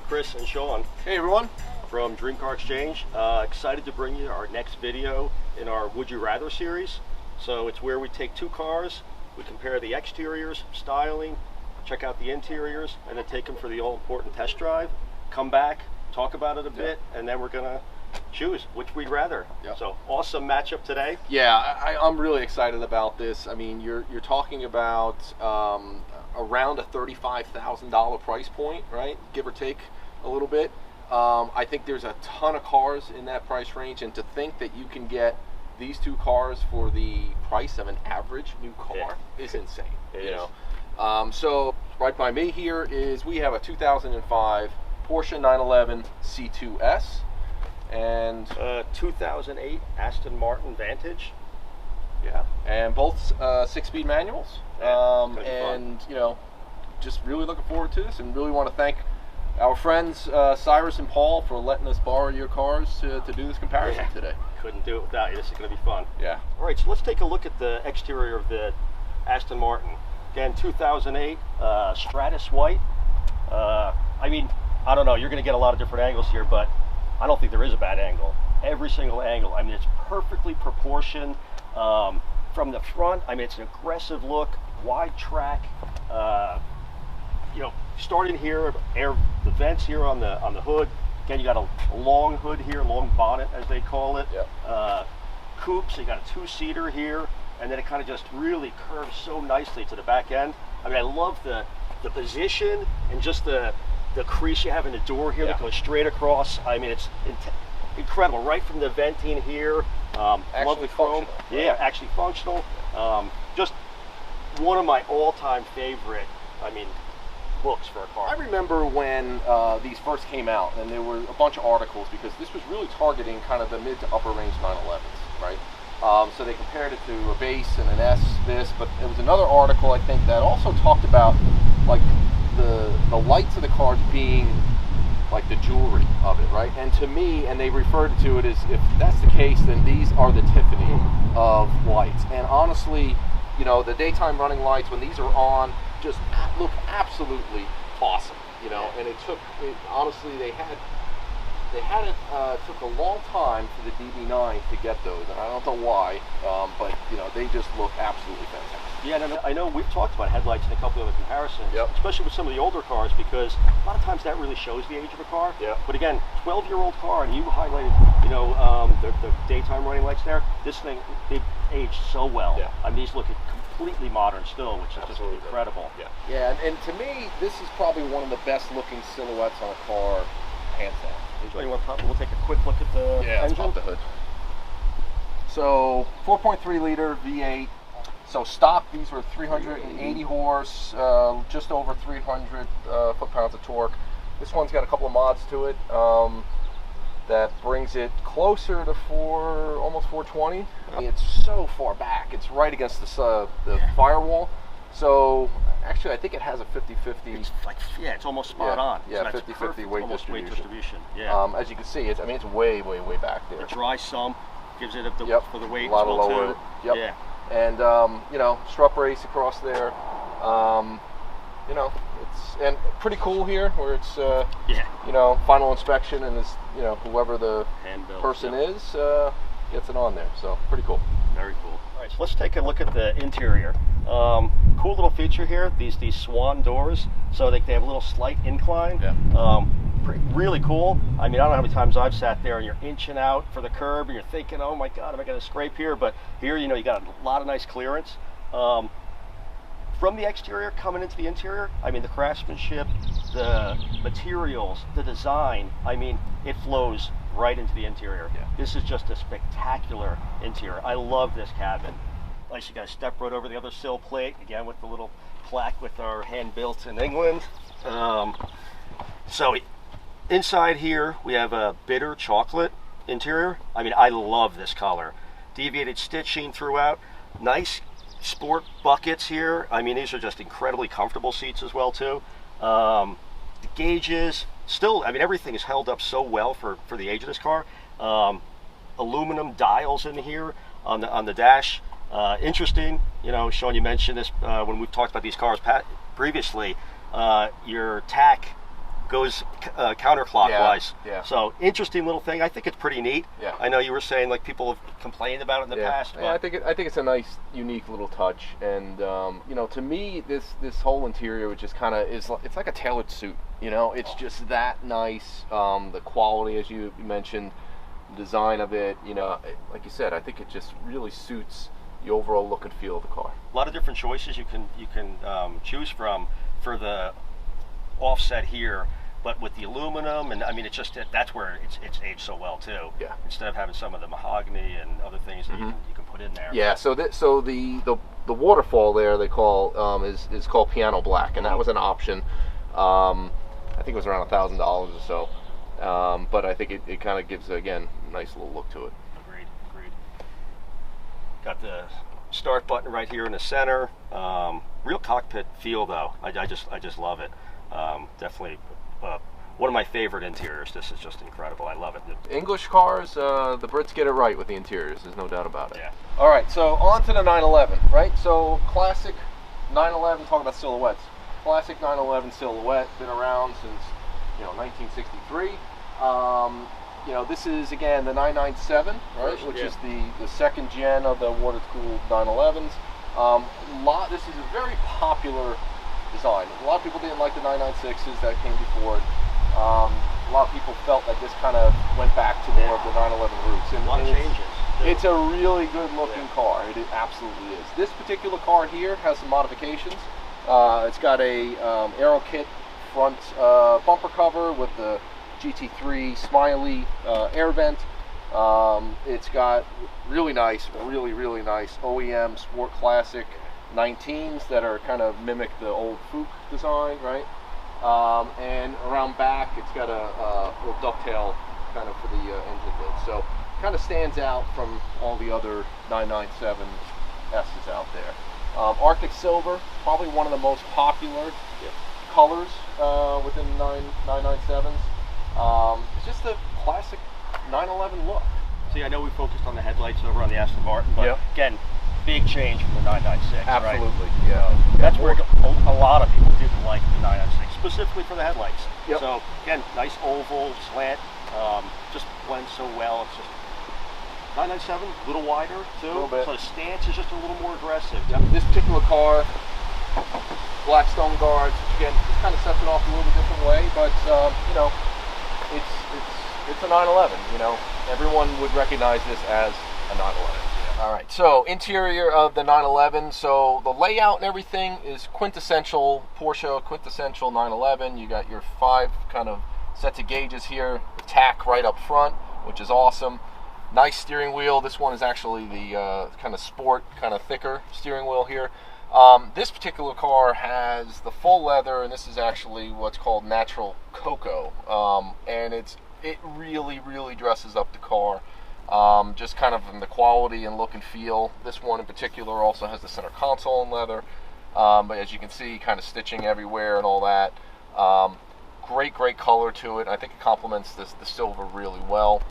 Chris and Sean. Hey everyone. From Dream Car Exchange. Excited to bring you our next video in our Would You Rather series. So it's where we take two cars, we compare the exteriors, styling, check out the interiors, and then take them for the all-important test drive, come back, talk about it a bit, and then we're gonna choose which we'd rather. So awesome matchup today. Yeah, I'm really excited about this. I mean, you're talking about around a $35,000 price point, right? Give or take a little bit. I think there's a ton of cars in that price range, and to think that you can get these two cars for the price of an average new car is insane. You know, so right by me here is we have a 2005 Porsche 911 C2S and 2008 Aston Martin Vantage. Yeah, and both 6-speed manuals. And you know, just really looking forward to this, and really want to thank our friends Cyrus and Paul for letting us borrow your cars to do this comparison today. Couldn't do it without you. This is going to be fun. Yeah. All right, so let's take a look at the exterior of the Aston Martin. Again, 2008 Stratus White. I mean, I don't know, you're going to get a lot of different angles here, but I don't think there is a bad angle. Every single angle, I mean, it's perfectly proportioned. From the front, I mean, it's an aggressive look, wide track. You know, starting here, the vents here on the hood. Again, you got a long hood here, long bonnet as they call it. Coupe, so you got a two-seater here, and then it kind of just really curves so nicely to the back end. I mean, I love the position and just the crease you have in the door here that goes straight across. I mean, it's incredible, right from the venting here. Love the chrome. Yeah, actually functional. Just one of my all-time favorite, I mean, looks for a car. I remember when these first came out, and there were a bunch of articles, because this was really targeting kind of the mid to upper range 911s, right? So they compared it to a base and an S, but it was another article, I think, that also talked about like the lights of the cars being like the jewelry of it, right? And to me, and they referred to it as, if that's the case, then these are the Tiffany of lights. And honestly, you know, the daytime running lights, when these are on, just look absolutely awesome, you know. And honestly, they had it took a long time for the DB9 to get those, and I don't know why, but you know, they just look absolutely fantastic. Yeah, and I know we've talked about headlights in a couple of other comparisons, especially with some of the older cars, because a lot of times that really shows the age of a car. But again, 12-year-old car, and you highlighted, you know, the daytime running lights there. This thing, they've aged so well. I mean, these look completely modern still, which is just incredible. Yeah, and to me, this is probably one of the best looking silhouettes on a car, hands down. You want to pop? We'll take a quick look at the engine. Let's pop the hood. So 4.3 liter V8. So stock, these were 380 horse, just over 300 foot-pounds of torque. This one's got a couple of mods to it that brings it closer to almost 420. I mean, it's so far back. It's right against the firewall. So actually, I think it has a 50-50. It's like, it's almost spot on. Yeah, 50-50 weight distribution. Yeah. As you can see, I mean, it's way back there. The dry sump gives it for the weight a lot as well of lower. too. Yeah. And you know, strut brace across there. You know, it's pretty cool here, where it's you know, final inspection, and it's, you know, whoever the person is gets it on there. So pretty cool. Very cool. All right, so let's take a look at the interior. Cool little feature here, these swan doors, so they have a little slight incline. Really cool. I mean, I don't know how many times I've sat there and you're inching out for the curb and you're thinking, oh my God, am I going to scrape here? But here, you know, you got a lot of nice clearance. From the exterior coming into the interior, I mean, the craftsmanship, the materials, the design, I mean, it flows right into the interior. This is just a spectacular interior. I love this cabin. Nice, you got a step right over the other sill plate, again with the little plaque with our hand built in England. So inside here, we have a bitter chocolate interior. I mean, I love this color. Deviated stitching throughout. Nice sport buckets here. I mean, these are just incredibly comfortable seats as well too. The gauges, still, I mean, everything is held up so well for the age of this car. Aluminum dials in here on the dash. Interesting, you know, Sean, you mentioned this when we've talked about these cars previously. Your tach goes counterclockwise. Yeah. So interesting little thing. I think it's pretty neat. Yeah. I know you were saying like people have complained about it in the past. Yeah, I think it's a nice, unique little touch, and you know, to me, this whole interior just kind of it's like a tailored suit. You know, it's just that nice. The quality, as you mentioned, design of it. You know, like you said, I think it just really suits the overall look and feel of the car. A lot of different choices you can choose from for the offset here, but with the aluminum, and I mean, it's just that's where it's aged so well too. Yeah. Instead of having some of the mahogany and other things that you can put in there. Yeah. So the waterfall there they call is called piano black, and that was an option. I think it was around $1,000 or so, but I think it kind of gives again a nice little look to it. Agreed. Got the start button right here in the center. Real cockpit feel though. I just love it. Definitely one of my favorite interiors. This is just incredible. I love it. English cars, the Brits get it right with the interiors. There's no doubt about it. Yeah. All right, so on to the 911, right? So classic 911. Talk about silhouettes. Classic 911 silhouette, been around since 1963. You know, this is again the 997, right? Which is the second gen of the water-cooled 911s. This is a very popular design. A lot of people didn't like the 996s that came before it. A lot of people felt that this kind of went back to more of the 911 roots. And a lot of changes. It's a really good-looking car. It absolutely is. This particular car here has some modifications. It's got a Aero Kit front bumper cover with the GT3 Smiley air vent. It's got really nice OEM Sport Classic 19s that are kind of mimic the old Fuchs design, right? And around back, it's got a little ducktail kind of for the engine lid. So kind of stands out from all the other 997S's out there. Arctic Silver, probably one of the most popular colors within the 997s. It's just a classic 911 look. See, I know we focused on the headlights over on the Aston Martin, but again, big change from the 996. Absolutely, right? yeah. That's where a lot of people didn't like the 996, specifically for the headlights. Yep. So again, nice oval slant, just blends so well. It's just 997, a little wider too. A little bit. So the stance is just a little more aggressive. This particular car, black stone guards, which again, kind of sets it off a little bit different way, but you know, it's a 911. You know, everyone would recognize this as a 911. All right, so interior of the 911. So the layout and everything is quintessential Porsche, quintessential 911. You got your 5 kind of sets of gauges here, the tack right up front, which is awesome. Nice steering wheel. This one is actually the kind of sport, kind of thicker steering wheel here. This particular car has the full leather, and this is actually what's called natural cocoa, and it really dresses up the car. Just kind of in the quality and look and feel. This one in particular also has the center console in leather, but as you can see, kind of stitching everywhere and all that. Great color to it. I think it complements the silver really well.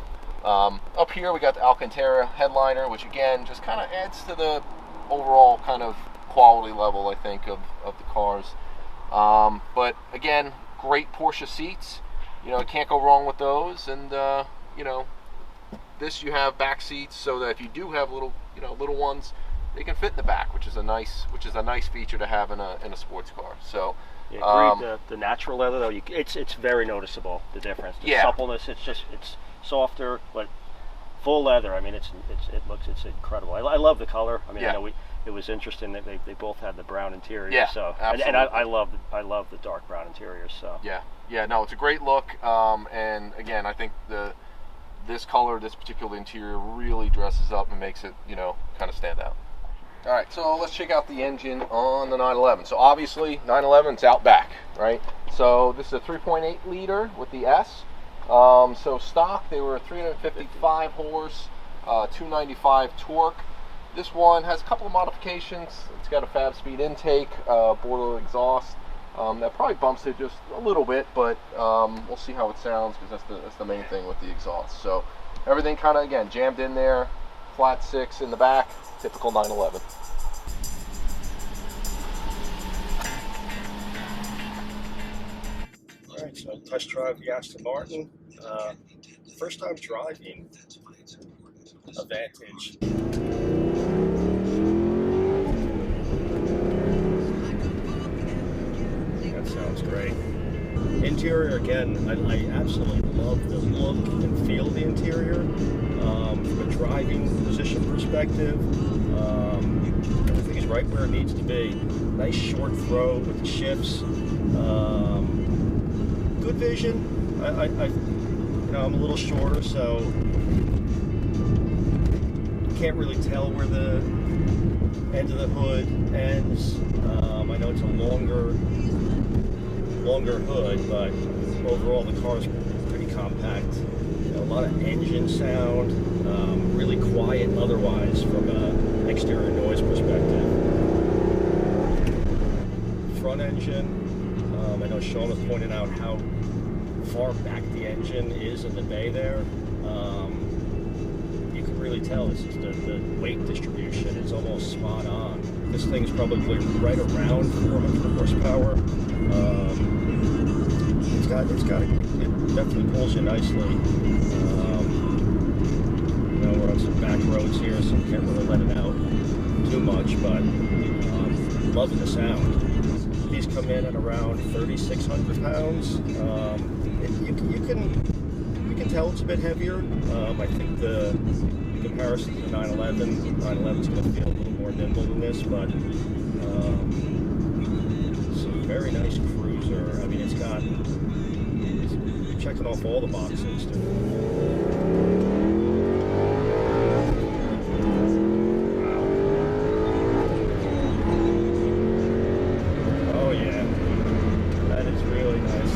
Up here we got the Alcantara headliner, which again just kind of adds to the overall kind of quality level, I think, of the cars. But again, great Porsche seats. You know, can't go wrong with those. And you know, this you have back seats so that if you do have little ones, they can fit in the back, which is a nice feature to have in a sports car. So. Yeah, the natural leather though, it's very noticeable, the difference. The suppleness, it's softer, but full leather. I mean, it's incredible. I love the color. I mean, I know it was interesting that they both had the brown interior. Yeah, so absolutely. and I love the dark brown interiors. So no, it's a great look. And again, I think this color, this particular interior, really dresses up and makes it kind of stand out. All right, so let's check out the engine on the 911. So obviously, 911's out back, right? So this is a 3.8 liter with the S. So stock, they were 355 horse, 295 torque. This one has a couple of modifications. It's got a 5-speed intake, Bordeaux exhaust. That probably bumps it just a little bit, but we'll see how it sounds because that's the main thing with the exhaust. So everything kind of, again, jammed in there, flat 6 in the back, typical 911. All right, so So test drive the Aston Martin. First time driving a Vantage. That sounds great. Interior, again, I absolutely love the look and feel of the interior. From a driving position perspective, everything is right where it needs to be. Nice short throw with the shifts. Good vision. I'm a little shorter, so can't really tell where the end of the hood ends. I know it's a longer hood, but overall the car is pretty compact. A lot of engine sound, really quiet otherwise from an exterior noise perspective. Front engine, I know Sean was pointing out how far back the engine is in the bay there. You can really tell this is the weight distribution is almost spot on. This thing's probably right around 400 horsepower. It definitely pulls you nicely. We're on some back roads here, so can't really let it out too much, but loving the sound. These come in at around 3,600 pounds. You can tell it's a bit heavier. I think the comparison to the 911 is going to feel a little more nimble than this, but it's a very nice cruiser. I mean, it's checking off all the boxes. Oh yeah, that is really nice.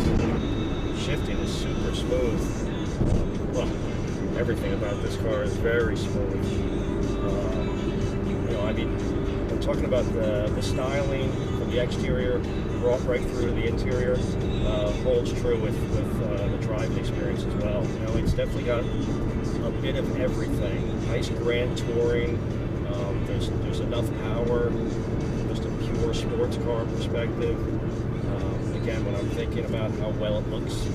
Shifting is super smooth. Well, everything about this car is very smooth. I'm talking about the styling from the exterior brought right through to the interior. Holds true with the driving experience as well. It's definitely got a bit of everything. Nice grand touring. There's enough power. Just a pure sports car perspective. Again, when I'm thinking about how well it looks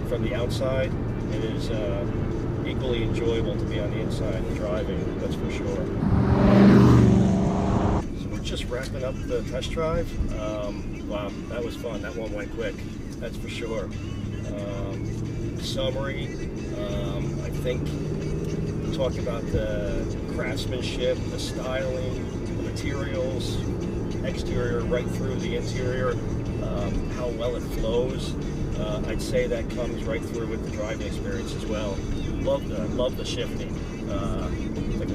from the outside, it is equally enjoyable to be on the inside driving, that's for sure. So we're just wrapping up the test drive. Wow, that was fun. That one went quick, that's for sure. Summary, I think we talked about the craftsmanship, the styling, the materials, exterior right through the interior, how well it flows. I'd say that comes right through with the driving experience as well. Love the shifting, like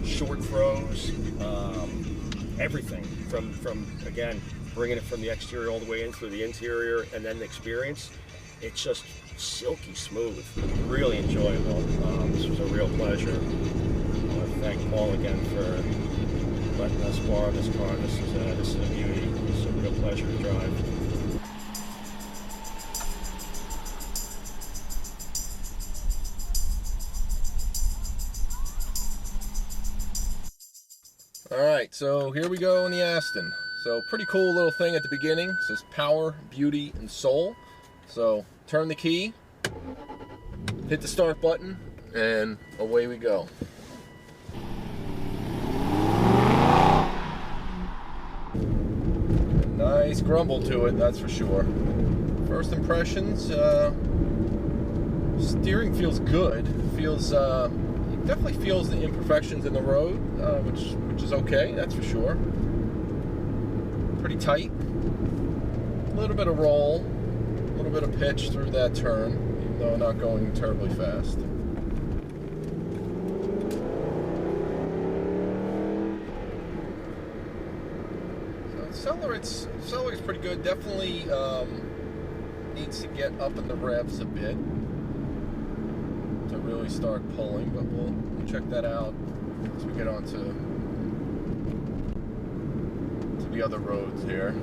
short throws, everything from again bringing it from the exterior all the way in through the interior, and then the experience. It's just silky smooth, really enjoyable. This was a real pleasure. I want to thank Paul again for letting us borrow this car. This is a beauty. It's a real pleasure to drive. Alright, so here we go in the Aston. So pretty cool little thing at the beginning. It says power, beauty, and soul. So turn the key, hit the start button, and away we go. A nice grumble to it, that's for sure. First impressions, steering feels good. Definitely feels the imperfections in the road, which is okay, that's for sure. Pretty tight. A little bit of roll, a little bit of pitch through that turn, even though not going terribly fast. So accelerates pretty good. Definitely needs to get up in the revs a bit to really start pulling, but we'll check that out as we get on to the other roads here.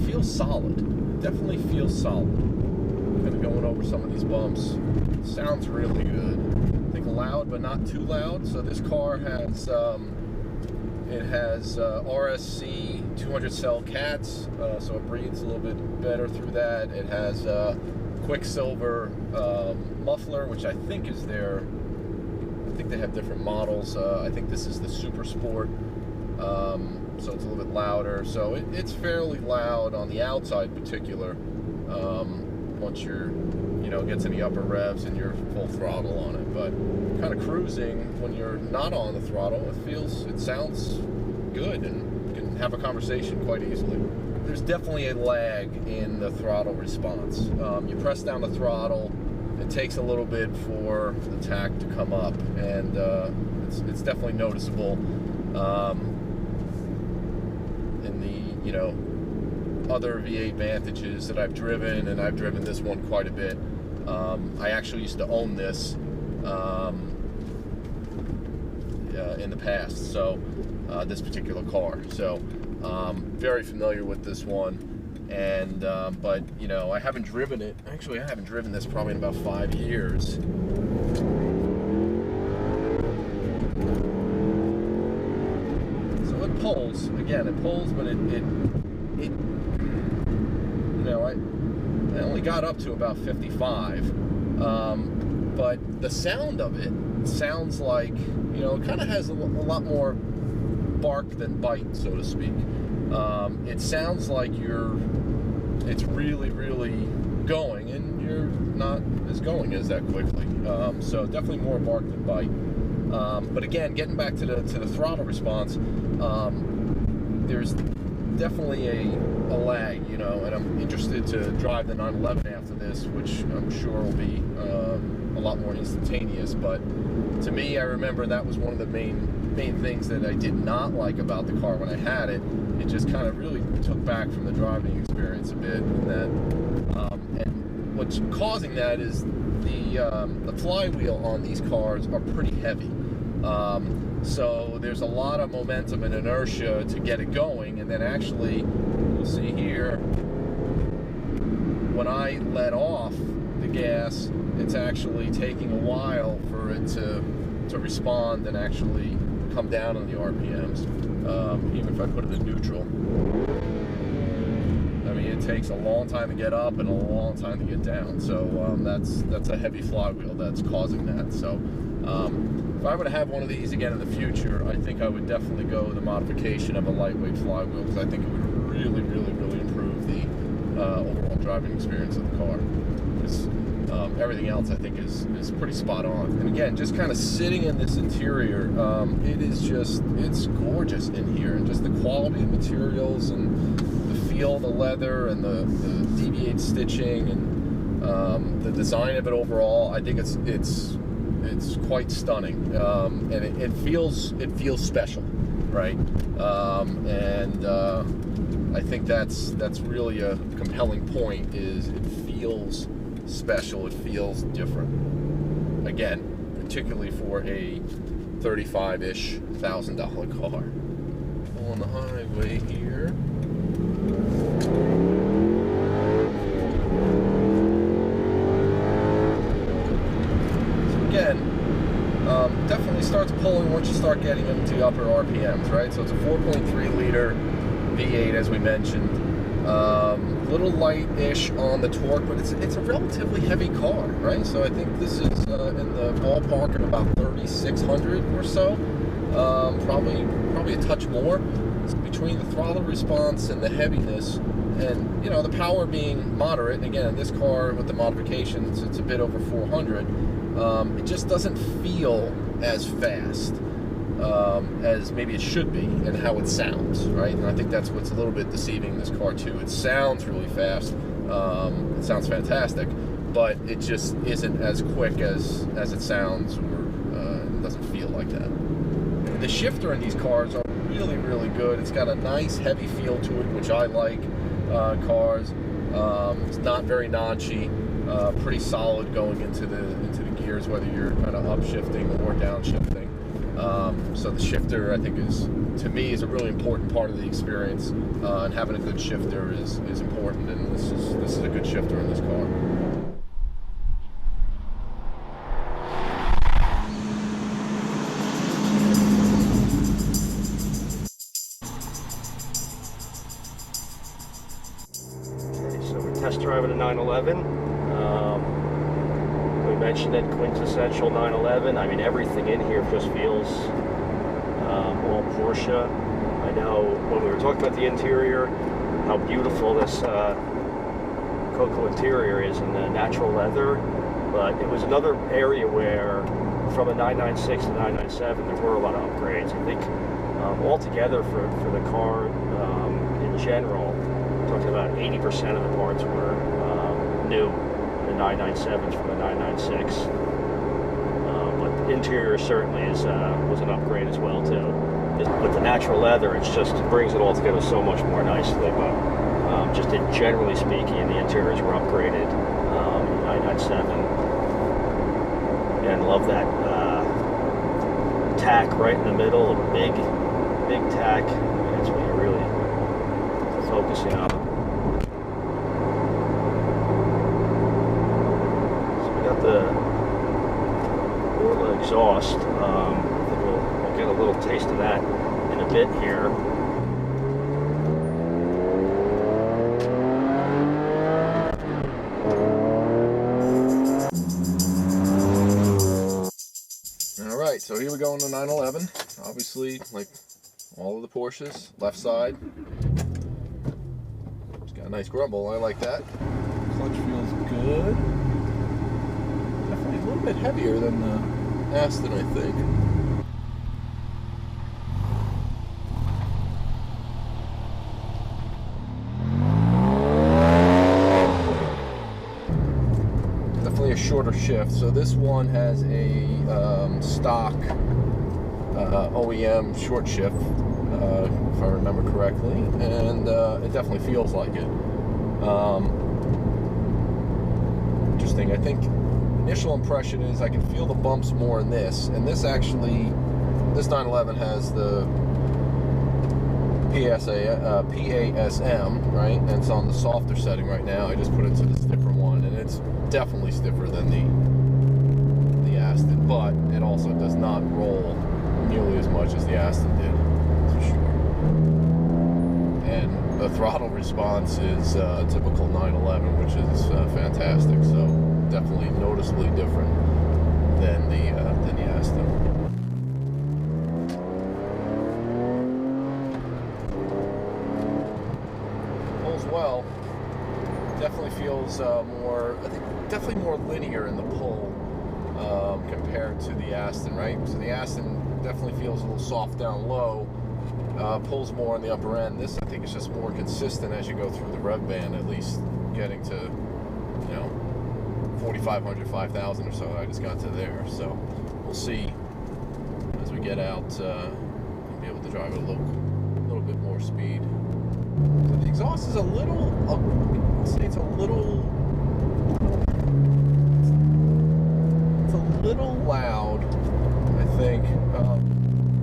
Feels solid. Definitely feels solid. Kind of going over some of these bumps. Sounds really good. I think loud, but not too loud. So this car has It has RSC 200 cell cats, so it breathes a little bit better through that. It has Quicksilver muffler, which I think is their, I think they have different models. I think this is the Super Sport, so it's a little bit louder. So it's fairly loud on the outside in particular. Once you're, get to the upper revs and you're full throttle on it. But kind of cruising when you're not on the throttle, it sounds good and you can have a conversation quite easily. There's definitely a lag in the throttle response. You press down the throttle, it takes a little bit for the tach to come up, and it's definitely noticeable. In the, other V8 Vantages that I've driven, and I've driven this one quite a bit. I actually used to own this in the past, so this particular car. So very familiar with this one, and but I haven't driven it. Actually, I haven't driven this probably in about 5 years. So it pulls again. It pulls, but I only got up to about 55, but the sound of it sounds like, it kind of has a lot more bark than bite, so to speak. It sounds like it's really, really going, and you're not as going as that quickly. So definitely more bark than bite. But again, getting back to the throttle response, there's definitely a lag, and I'm interested to drive the 911 after this, which I'm sure will be a lot more instantaneous. But to me, I remember that was one of the main things that I did not like about the car when I had it. It just kind of really took back from the driving experience a bit, and what's causing that is the flywheel on these cars are pretty heavy. So there's a lot of momentum and inertia to get it going, and then actually, you'll see here, when I let off the gas, it's actually taking a while for it to respond and actually come down on the RPMs, even if I put it in neutral. I mean, it takes a long time to get up and a long time to get down, so that's a heavy flywheel that's causing that. So if I were to have one of these again in the future, I think I would definitely go the modification of a lightweight flywheel, because I think it would really, really, really improve the overall driving experience of the car. Everything else I think is pretty spot on. And again, just kind of sitting in this interior, it's gorgeous in here, and just the quality of materials and the feel of the leather and the deviate stitching and the design of it overall. I think it's quite stunning, and it feels special, right? I think that's really a compelling point. Is it feels special? It feels different. Again, particularly for a $35-ish thousand car. On the highway here. So again, definitely starts pulling once you start getting into the upper RPMs, right? So it's a 4.3 liter V8, as we mentioned. A little light-ish on the torque, but it's a relatively heavy car, right? So I think this is in the ballpark of about 3,600 or so, probably a touch more. So between the throttle response and the heaviness, and the power being moderate. And again, this car with the modifications, it's a bit over 400. It just doesn't feel as fast as maybe it should be, and how it sounds, right? And I think that's what's a little bit deceiving this car too. It sounds really fast, it sounds fantastic, but it just isn't as quick as it sounds, or it doesn't feel like that. The shifter in these cars are really, really good. It's got a nice heavy feel to it, which I like. Cars, it's not very notchy, pretty solid going into the gears, whether you're kind of upshifting or downshifting. So the shifter, I think, to me, is a really important part of the experience, and having a good shifter is important, and this is a good shifter in this car. driving a 911. We mentioned it, quintessential 911. I mean, everything in here just feels all Porsche. I know when we were talking about the interior, how beautiful this Cocoa interior is in the natural leather, but it was another area where from the 996 to 997 there were a lot of upgrades. I think altogether for the car in general, talking about 80% of the parts were new, the 997s from the 996. But the interior certainly was an upgrade as well too. With the natural leather, it brings it all together so much more nicely. But just generally speaking, the interiors were upgraded in 997. And love that tack right in the middle, a big tack. That's what you're really focusing on. So we got the Orla exhaust. I think we'll get a little taste of that in a bit here. Alright, so here we go on the 911. Obviously, like all of the Porsches, left side. It's got a nice grumble, I like that. Clutch feels good. Definitely a little bit heavier than the Aston, I think. Definitely a shorter shift. So this one has a stock OEM short shift, if I remember correctly, and it definitely feels like it. Interesting. I think initial impression is I can feel the bumps more in this, and this 911 has the PASM, right? And it's on the softer setting right now. I just put it to the stiffer one, and it's definitely stiffer than the Aston, but it also does not roll nearly as much as the Aston did, for sure. And the throttle response is typical 911, which is fantastic. So definitely noticeably different than the Aston. Pulls well. Definitely feels more, I think, definitely more linear in the pull compared to the Aston, right? So the Aston definitely feels a little soft down low, pulls more on the upper end. This, I think, is just more consistent as you go through the rev band, at least getting to, 4,500, 5,000 or so. I just got to there, so we'll see as we get out and be able to drive at a little bit more speed. So the exhaust is a little, I'd say it's a little loud, I think. A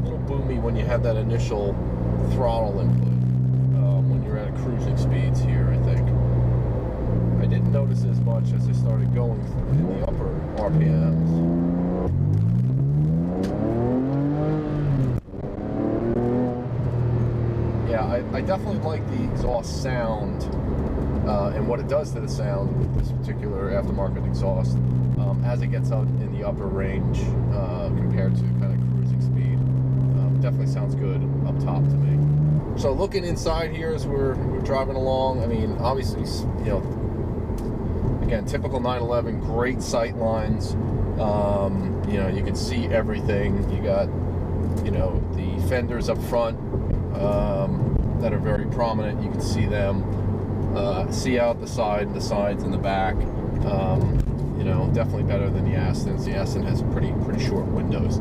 little boomy when you have that initial throttle input, when you're at cruising speeds here, I think. I didn't notice as much as I started going in the upper RPMs. Yeah, I definitely like the exhaust sound and what it does to the sound with this particular aftermarket exhaust as it gets out in the upper range compared to kind of cruising speed. Definitely sounds good up top to me. So looking inside here as we're driving along, I mean, obviously, again, typical 911, great sight lines. You can see everything. You got, the fenders up front that are very prominent. You can see them. See out the sides and the back. Definitely better than the Astons. The Aston has pretty short windows.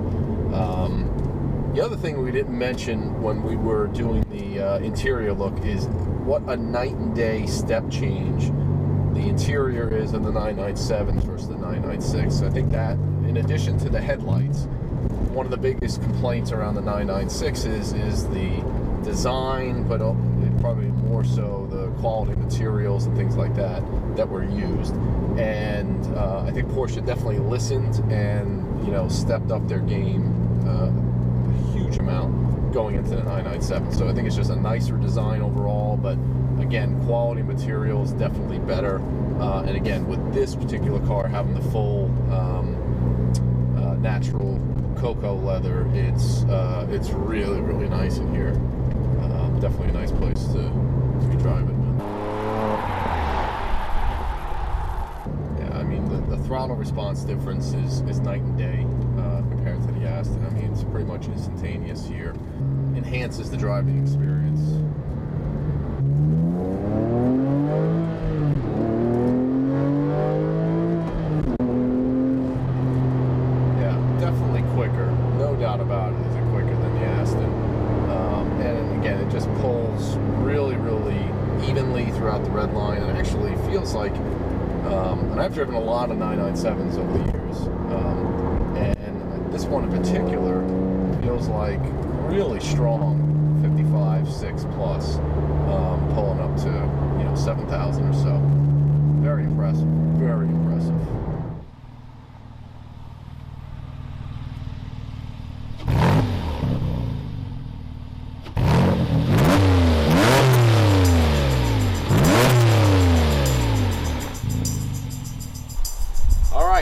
The other thing we didn't mention when we were doing the interior look is what a night and day step change the interior is in the 997s versus the 996. I think that, in addition to the headlights, one of the biggest complaints around the 996s is the design, but probably more so the quality materials and things like that were used. And I think Porsche definitely listened and stepped up their game a huge amount going into the 997. So I think it's just a nicer design overall, but again, quality material is definitely better. And again, with this particular car having the full natural cocoa leather, it's really, really nice in here. Definitely a nice place to be driving. Yeah, I mean, the throttle response difference is night and day compared to the Aston. I mean, it's pretty much instantaneous here. Enhances the driving experience. Yeah, definitely quicker. No doubt about it. Is it quicker than the Aston? And again, it just pulls really, really evenly throughout the red line, and actually feels like, and I've driven a lot of 997s over the years, and this one in particular feels like really strong 55, 6 plus, pulling up to 7,000 or so. Very impressive. Very impressive.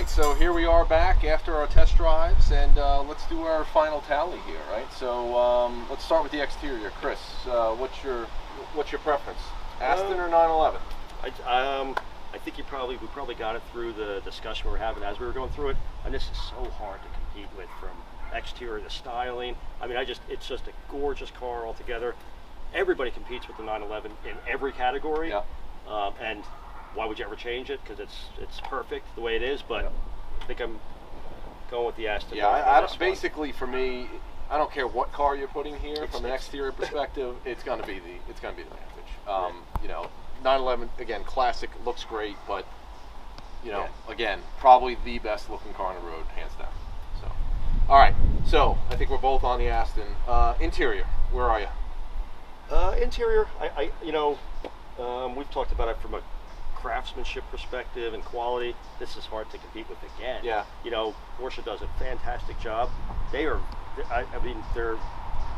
So here we are back after our test drives, and let's do our final tally here, right? So let's start with the exterior. Chris, what's your preference, Aston or 911? I think we probably got it through the discussion we were having as we were going through it, and this is so hard to compete with, from exterior to styling. I mean, it's just a gorgeous car altogether. Everybody competes with the 911 in every category, yeah. And why would you ever change it? Because it's perfect the way it is. But I think I'm going with the Aston. Yeah, basically for me, I don't care what car you're putting here. From an exterior perspective, it's going to be the Vantage. 911 again, classic, looks great, but again, probably the best looking car on the road, hands down. So, all right. So I think we're both on the Aston. Interior, where are you? Interior, we've talked about it from a craftsmanship perspective and quality. This is hard to compete with again. Yeah. Porsche does a fantastic job. They're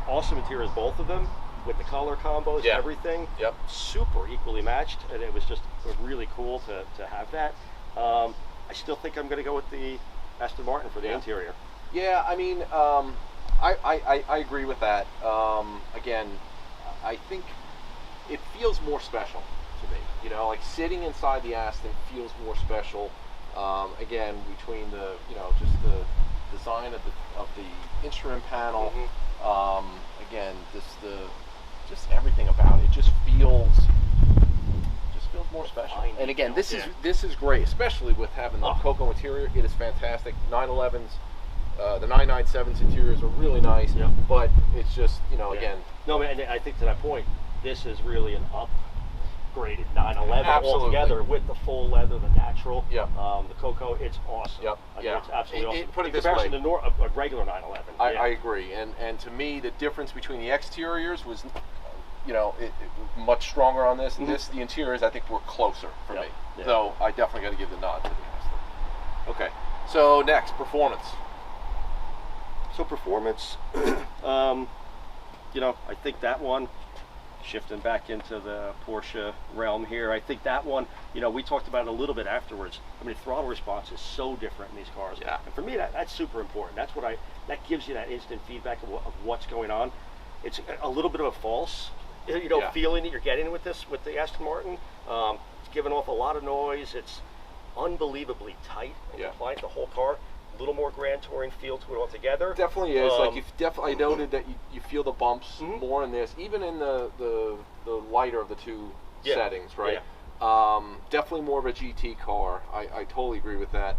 awesome interiors, both of them, with the color combos, everything. Yep. Super Equally matched, and it was just really cool to have that. I still think I'm going to go with the Aston Martin for the interior. Yeah, I mean, I agree with that. Again, I think it feels more special to me. Like sitting inside the Aston feels more special. Again, between the just the design of the instrument panel. Again, just everything about it just feels more special. And again, this is great, especially with having the cocoa interior. It is fantastic. 911s, the 997s interiors are really nice, but it's just again. No, and I think to that point, this is really an upgraded 911 altogether, with the full leather, the natural, the cocoa. It's awesome. It's absolutely awesome. Put it in this way, comparison to a regular 911. I agree, and to me, the difference between the exteriors was, much stronger on this. The interiors, I think, were closer for me. So I definitely got to give the nod to the Aston. Okay, so next, performance. So performance, I think that one, shifting back into the Porsche realm here, I think that one, we talked about it a little bit afterwards. I mean, throttle response is so different in these cars. And for me, that's super important. That's that gives you that instant feedback of what's going on. It's a little bit of a false, feeling that you're getting with the Aston Martin. It's giving off a lot of noise. It's unbelievably tight and compliant, the whole car. A little more Grand Touring feel to it altogether. Definitely is. I noted that you feel the bumps more in this, even in the lighter of the two settings, right? Definitely more of a GT car. I totally agree with that.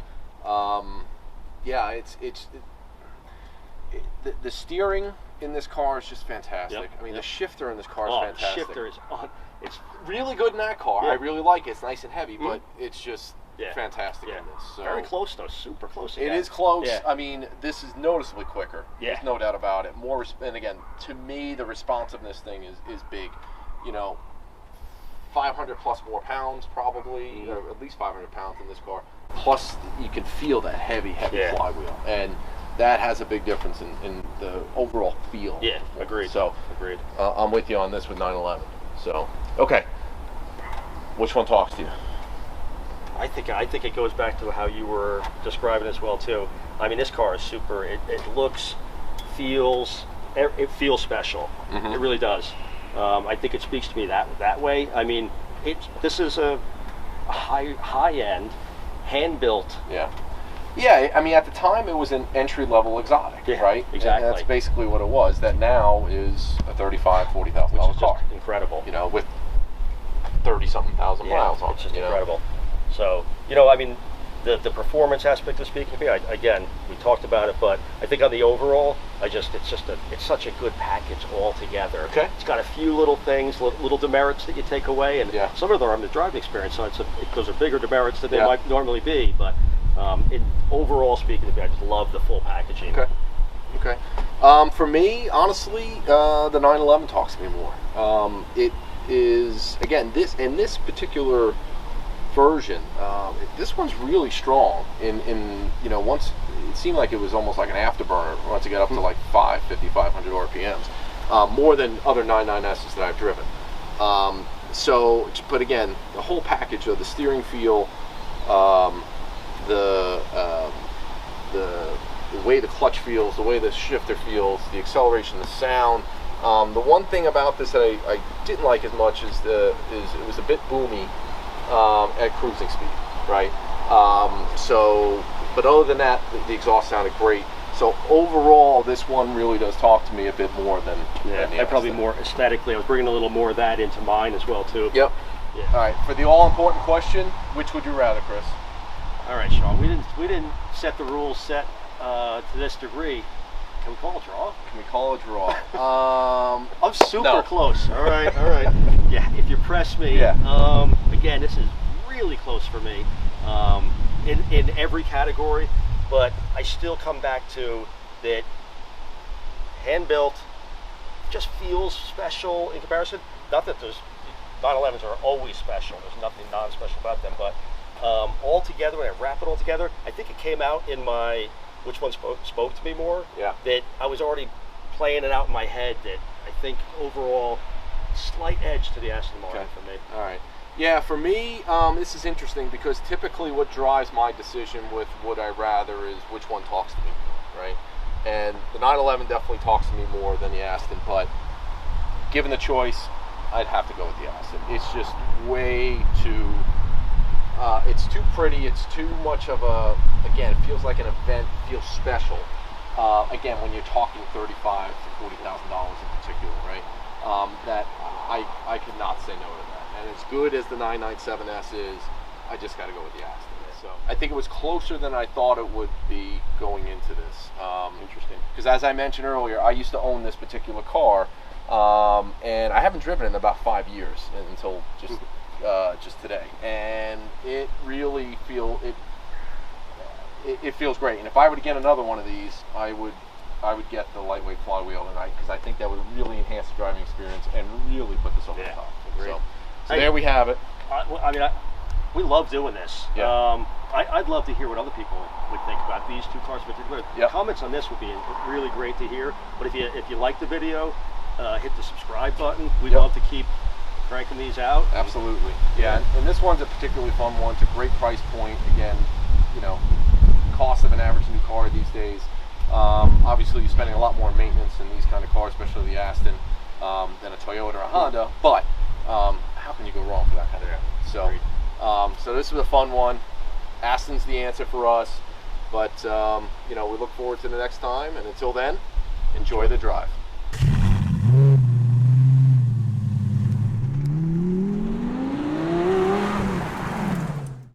The steering in this car is just fantastic. I mean, the shifter in this car is fantastic. The shifter is it's really good in that car. I really like it. It's nice and heavy, but it's just fantastic in this. So very close though, super close again. It is close. I mean, this is noticeably quicker. There's no doubt about it. More, and again, to me, the responsiveness thing is big. 500 plus more pounds probably, or at least 500 pounds in this car. Plus, you can feel that heavy flywheel, and that has a big difference in the overall feel. Yeah, agreed. So agreed. I'm with you on this with 911. So okay, which one talks to you? I think it goes back to how you were describing as well too. I mean, this car is super. It looks, feels, it feels special. Mm-hmm. It really does. I think it speaks to me that way. I mean, this is a high end, hand built. Yeah. Yeah, I mean, at the time it was an entry-level exotic, Yeah, right? exactly. And that's basically what it was. That now is a $35,000, $40,000 Which is car. just incredible. You know, with 30-something thousand miles on it. It's just you know? incredible. So, you know, I mean, the performance aspect of speaking to me, again, we talked about it, but I think on the overall, it's such a good package altogether. Okay. It's got a few little things, little demerits that you take away, and Yeah. some of them are on the driving experience, so those are bigger demerits than they Yeah. might normally be, but in overall speaking to me, I just love the full packaging. Okay. Okay. For me, honestly, the 911 talks to me more. It is, again, this particular version, this one's really strong in you know, once it seemed like it was almost like an afterburner once you get up to like 500 RPMs, more than other 99Ss that I've driven. So, but again, the whole package of the steering feel, the way the clutch feels, the way the shifter feels, the acceleration, the sound. The one thing about this that I didn't like as much is it was a bit boomy at cruising speed, right? But other than that, the exhaust sounded great. So overall, this one really does talk to me a bit more than the And probably Aston. more aesthetically. I was bringing a little more of that into mine as well too. Yep. Yeah. All right. For the all-important question, which would you rather, Chris? All right, Sean. We didn't set the rules to this degree. Can we call a draw? Can we call a draw? I'm super No. close. All right, all right. Yeah, if you press me. Yeah. Again, this is really close for me in every category, but I still come back to that hand built just feels special in comparison. Not that those 911s are always special. There's nothing non-special about them, but all together, when I wrap it all together, I think it came out in my which one spoke to me more. Yeah. That I was already playing it out in my head. That I think overall, slight edge to the Aston Martin for me. All right. Yeah, for me, this is interesting because typically what drives my decision with would I rather is which one talks to me, right? And the 911 definitely talks to me more than the Aston, but given the choice, I'd have to go with the Aston. It's just way too, it's too pretty, it's too much of a, again, it feels like an event, feels special. Again, when you're talking $35,000 to $40,000 in particular, right? That I could not say no to that. And as good as the 997S is, I just got to go with the Aston. So I think it was closer than I thought it would be going into this. Interesting. Because as I mentioned earlier, I used to own this particular car, and I haven't driven it in about 5 years until just today. And it really it feels great. And if I were to get another one of these, I would get the lightweight flywheel tonight because I think that would really enhance the driving experience and really put this over the top. Agreed. So there we have it. We love doing this. Yeah. I'd love to hear what other people would think about these two cars in particular. Yep. Comments on this would be really great to hear. But if you like the video, hit the subscribe button. We'd love to keep cranking these out. Absolutely. Yeah, and this one's a particularly fun one. It's a great price point. Again, you know, cost of an average new car these days. Obviously, you're spending a lot more maintenance in these kind of cars, especially the Aston, than a Toyota or a Honda. But how can you go wrong for that kind of thing? So this was a fun one. Aston's the answer for us. But you know, we look forward to the next time. And until then, enjoy the drive.